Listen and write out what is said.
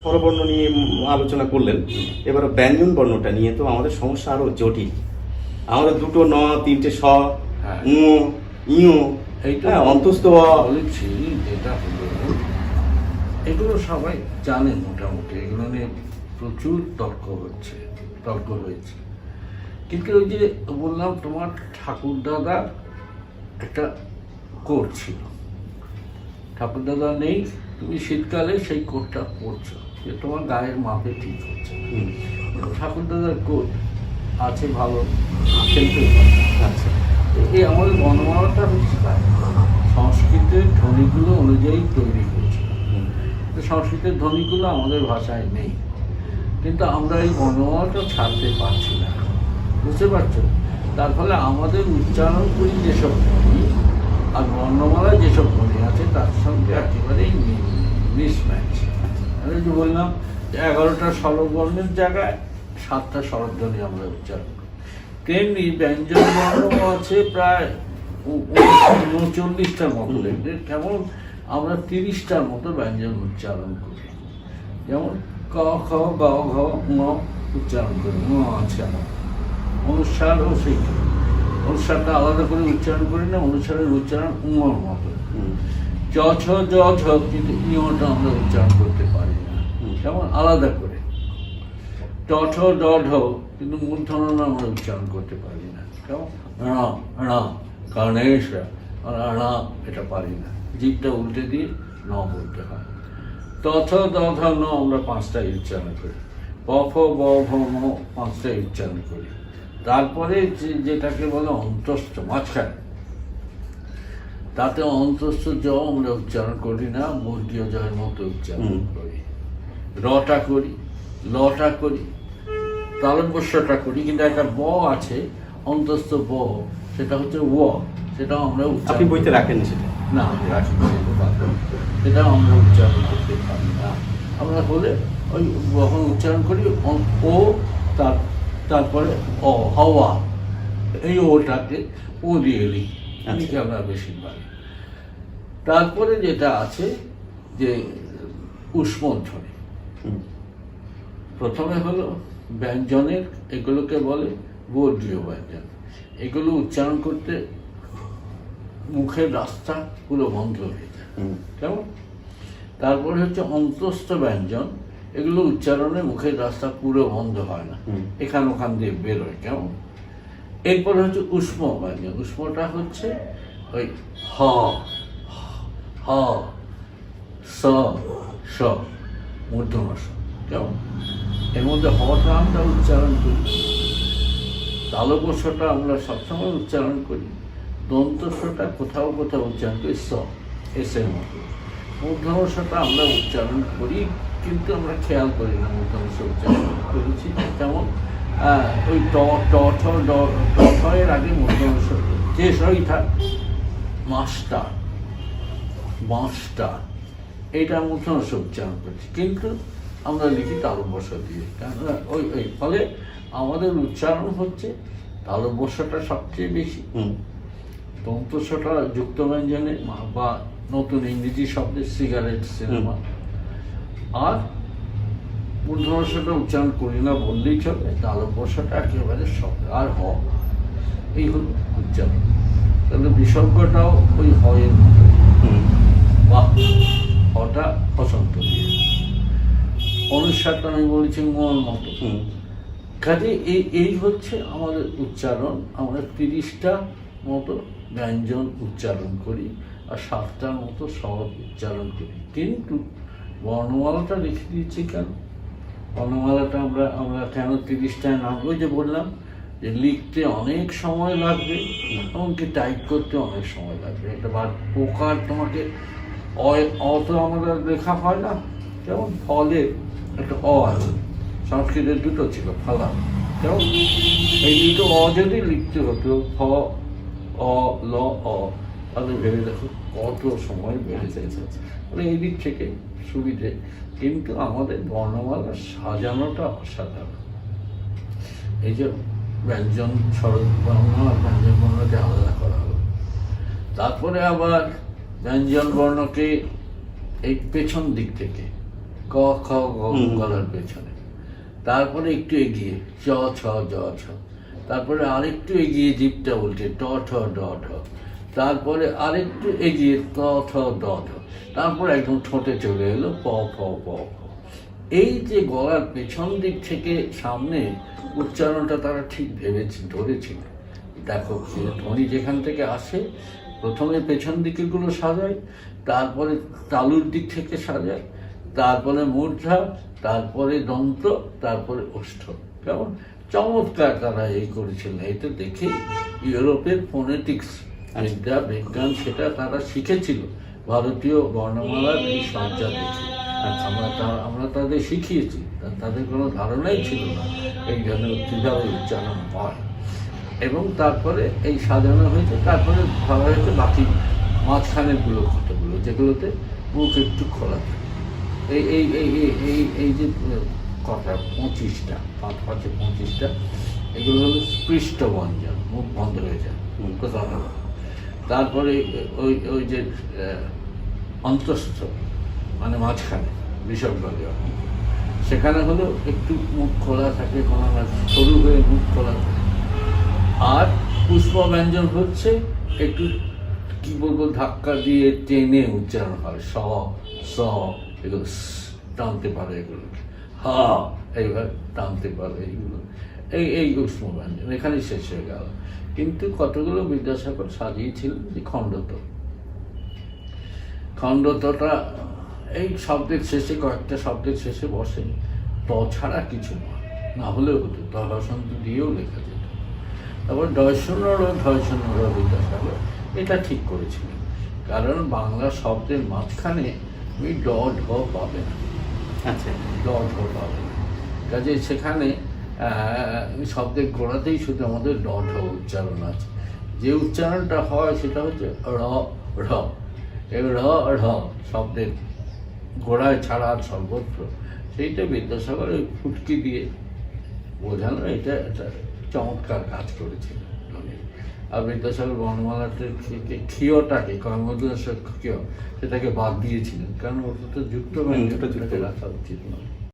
স্বরবর্ণ নিয়ে আলোচনা করলেন, এবার ব্যঞ্জন বর্ণটা নিয়ে তো আমাদের সমস্যা আরো জটিল। আমাদের দুটো ন, তিনটে স, উ, ইউ, অন্তস্থ বলেছি যেটা হলো, এগুলো সবাই জানে মোটামুটি, এগুলো নিয়ে প্রচুর তর্ক হয়েছে। কিন্তু ওই যে বললাম তোমার ঠাকুরদাদার একটা কোট ছিল, ঠাকুরদাদা নেই, তুমি শীতকালে সেই কোটটা পরছো, যে তোমার গায়ের মাপে ঠিক হচ্ছে। ঠাকুরদাদার কোট আছে ভালো, কিন্তু আচ্ছা এই আমাদের বর্ণমালাটা হচ্ছে সংস্কৃতের ধ্বনিগুলো অনুযায়ী তৈরি হয়েছে। সংস্কৃতের ধ্বনিগুলো আমাদের ভাষায় নেই, কিন্তু আমরা এই বর্ণমালাটা ছাড়তে পারছি না, বুঝতে পারছো? তার ফলে আমাদের উচ্চারণ করি যেসব ধ্বনি আর বর্ণমালায় যেসব ধ্বনি আছে তার সঙ্গে একেবারেই মিসম্যাচ। আমি যে বললাম 11টা স্বরবর্ণের জায়গায় 7টা স্বরধ্বনি আমরা উচ্চারণ করি। তেমনি ব্যঞ্জন বর্ণ আছে প্রায় 39টার মতো, কেমন আমরা 30টার মতো ব্যঞ্জন উচ্চারণ করি। যেমন ক, খ, গ, ঘ, ঙ উচ্চারণ করি, ঙ আছে আমার। অনুসারও সেই, অনুসারটা আলাদা করে উচ্চারণ করি না, অনুসারের উচ্চারণ উঙর মতো। চ, ছ, জ, ঝ, কিন্তু ইটা আমরা উচ্চারণ করতে পারি না, যেমন আলাদা করে। ট, ঠ, ড, ঢ, কিন্তু মূর্ধন্য আমরা উচ্চারণ করতে পারি না, কেমন ণ, গণেশ, এটা পারি না, জিভটা উল্টে দিয়ে ন বলতে হয়। ত, থ, দ, ধ, ন আমরা 5টাই উচ্চারণ করি। প, ফ, ব, ভ, ম 5টাই উচ্চারণ করি। তারপরে যেটাকে বলে অন্তস্থ মাঝখানে, তাতে অন্তস্থ জ আমরা উচ্চারণ করি না, বর্গীয় জয়ের মতো উচ্চারণ করি। রটা করি, লটা করি, তালব্যস্যটা করি, কিন্তু একটা ব আছে অন্তস্থ ব, সেটা হচ্ছে ও, সেটাও আমরা আপনি বইতে রাখেন সেটা? না, আমি রাখি, সেটাও আমরা উচ্চারণ করতে পারি না। আমরা হলে ওই যখন উচ্চারণ করি ও, তারপরে অ, হওয়া, এই ওটাকে ও দিয়ে লিখি, আমরা বেশিরভাগ। তারপরে যেটা আছে যে উষ্মধ্বনি, প্রথমে হলো ব্যঞ্জনের, এগুলোকে বলে বর্গীয় ব্যঞ্জন। এগুলো উচ্চারণ করতে মুখের রাস্তা পুরো বন্ধ হয়ে যায়, কেমন? তারপরে হচ্ছে অন্তস্থ ব্যঞ্জন, এগুলো উচ্চারণে মুখের রাস্তা পুরো বন্ধ হয় না, এখান ওখান দিয়ে বেরোয়, কেমন? এরপরে হচ্ছে উষ্ম ব্যঞ্জন, উষ্মটা হচ্ছে ওই হ, হ, স, স, মূর্ধন্য স, কেমন? এর মধ্যে হটা আমরা উচ্চারণ করি, তালব্যস্যটা আমরা সবসময় উচ্চারণ করি, দন্তস্বটা কোথাও কোথাও উচ্চারণ করি স, এসের মতো। মূর্ধন্যটা আমরা উচ্চারণ করি, কিন্তু আমরা খেয়াল করি না মূর্ধন্য উচ্চারণ করেছি, যেমন ওই ট, ঠ, ড, ট, ঠ এর আগে মূর্ধন্য যে সই থাক, মাস্টার, মাস্টার, এইটা মূর্ধন্য উচ্চারণ করছি, কিন্তু আমরা লিখি তালব্যস্য দিয়ে। কেননা ওই ফলে আমাদের উচ্চারণ হচ্ছে তালব্যস্যটা সবচেয়ে বেশি, দন্তস্বটা যুক্ত ব্যঞ্জনে বা নতুন ইংরেজি শব্দে সিগারেট, সিনেমা, আর মূর্ধন্যটা উচ্চারণ করি না বললেই চলে, তালব্যস্যটা একেবারে শব্দ, আর হ, এই হল উচ্চারণ। তাহলে বিসর্গটাও ওই হয়ের মতো, বা হটা বসন্ত দিয়ে। অনুসারটা আমি বলেছি মন মতো। কাজে এই হচ্ছে আমাদের উচ্চারণ। আমরা 30টা মতো ব্যঞ্জন উচ্চারণ করি আর 7টার মতো স্বর উচ্চারণ করি, কিন্তু বর্ণমালাটা রেখে দিয়েছি কেন? বর্ণমালাটা আমরা কেন 30টায় নাম, ওই যে বললাম যে লিখতে অনেক সময় লাগবে, এমনকি টাইপ করতে অনেক সময় লাগবে। এটা প্রকার তোমাকে অ তো আমাদের লেখা হয় না, যেমন ফলে একটা অ আছে, সংস্কৃতের দুটো ছিল ফালা, কেমন? এই দুটো অ যদি লিখতে হতো ফ, অ, ল, অ, তাহলে ভেবে দেখো কত সময় বেড়ে যাচ্ছে। মানে এই দিক থেকে সুবিধে, কিন্তু আমাদের বর্ণমালা সাজানোটা অসাধারণ। এই যে ব্যঞ্জন স্বরবর্ণ আর ব্যঞ্জন বর্ণকে আলাদা করা হলো, তারপরে আবার ব্যঞ্জন বর্ণকে এই পেছন দিক থেকে ক খ গ গলার পেছনে, তারপরে একটু এগিয়ে চ ছ জ ছ, তারপরে আরেকটু এগিয়ে জিভটা উল্টে ট ঠ ড ঢ, তারপরে আরেকটু এগিয়ে ত থ দ ধ, তারপরে একদম ঠোঁটে চলে এলো প ফ প ফ। এই যে গলার পেছন দিক থেকে সামনে উচ্চারণটা তারা ঠিক ধরেছিল। দেখো সে ধ্বনি যেখান থেকে আসে, প্রথমে পেছন দিকেগুলো সাজায়, তারপরে তালুর দিক থেকে সাজায়, তারপরে মূর্ধা, তারপরে দন্ত, তারপরে ওষ্ঠ। কেমন চমৎকার তারা এই করেছিলেন। এটা দেখে ইউরোপের ফোনেটিক্স বিজ্ঞান সেটা তারা শিখেছিল ভারতীয় বর্ণমালার এই সজ্জা দেখে। আমরা তাদের শিখিয়েছি, তাদের কোনো ধারণাই ছিল না এই ধরনের কীভাবে উচ্চারণ হয়। এবং তারপরে এই সাজানো হয়েছে, তারপরে ভাবা হয়েছে বাকি মাঝখানের ক্ষতগুলো যেগুলোতে মুখ একটু খোলা থাকে। এই এই এই এই এই যে কথা 25টা, 25টা, এগুলো হলো স্পৃষ্ট ব্যঞ্জন, মুখ বন্ধ হয়ে যায় কোথাও। তারপরে ওই ওই যে অন্তঃস্থ মানে মাঝখানে বিষমবাদী, সেখানে হলো একটু মুখ খোলা থাকে, কোনো সরু হয়ে মুখ খোলা থাকে। আর পুষ্প ব্যঞ্জন হচ্ছে একটু কি বলবো ধাক্কা দিয়ে টেনে উচ্চারণ হয়, স স, এগুলো টানতে পারে, এগুলো হা এইভাবে টানতে পারে, এইগুলো এই উষ্ম ব্যঞ্জন এখানেই শেষ হয়ে গেল। কিন্তু কতগুলো বিদ্যাসাগর সাজিয়েছিলেন যে খণ্ডতটা এই শব্দের শেষে, কয়েকটা শব্দের শেষে বসে, ত ছাড়া কিছু না হলেও হতো, ত হসন্ত দিয়েও লেখা যেত। তারপর ডয়শূন্য বিদ্যাসাগর এটা ঠিক করেছিলেন, কারণ বাংলা শব্দের মাঝখানে তুমি ড ঢ পাবে না। আচ্ছা, ড ঢ পাবে না, কাজে সেখানে শব্দের গোড়াতেই শুধু আমাদের ড ঢ উচ্চারণ আছে। যে উচ্চারণটা হয় সেটা হচ্ছে র ঢ। এই র ঢ শব্দের গোড়ায় ছাড়া আর সর্বত্র, সেইটা বিদ্যাসাগর ওই ফুটকি দিয়ে বোঝানো, এটা একটা চমৎকার কাজ করেছিল। আর বিদ্যাসাগর বর্ণমালাতে ক্ষীয়টাকে কর্মদোষ ক্ষীয় সেটাকে বাদ দিয়েছিলেন, কারণ ওটা তো যুক্ত রাখা উচিত নয়।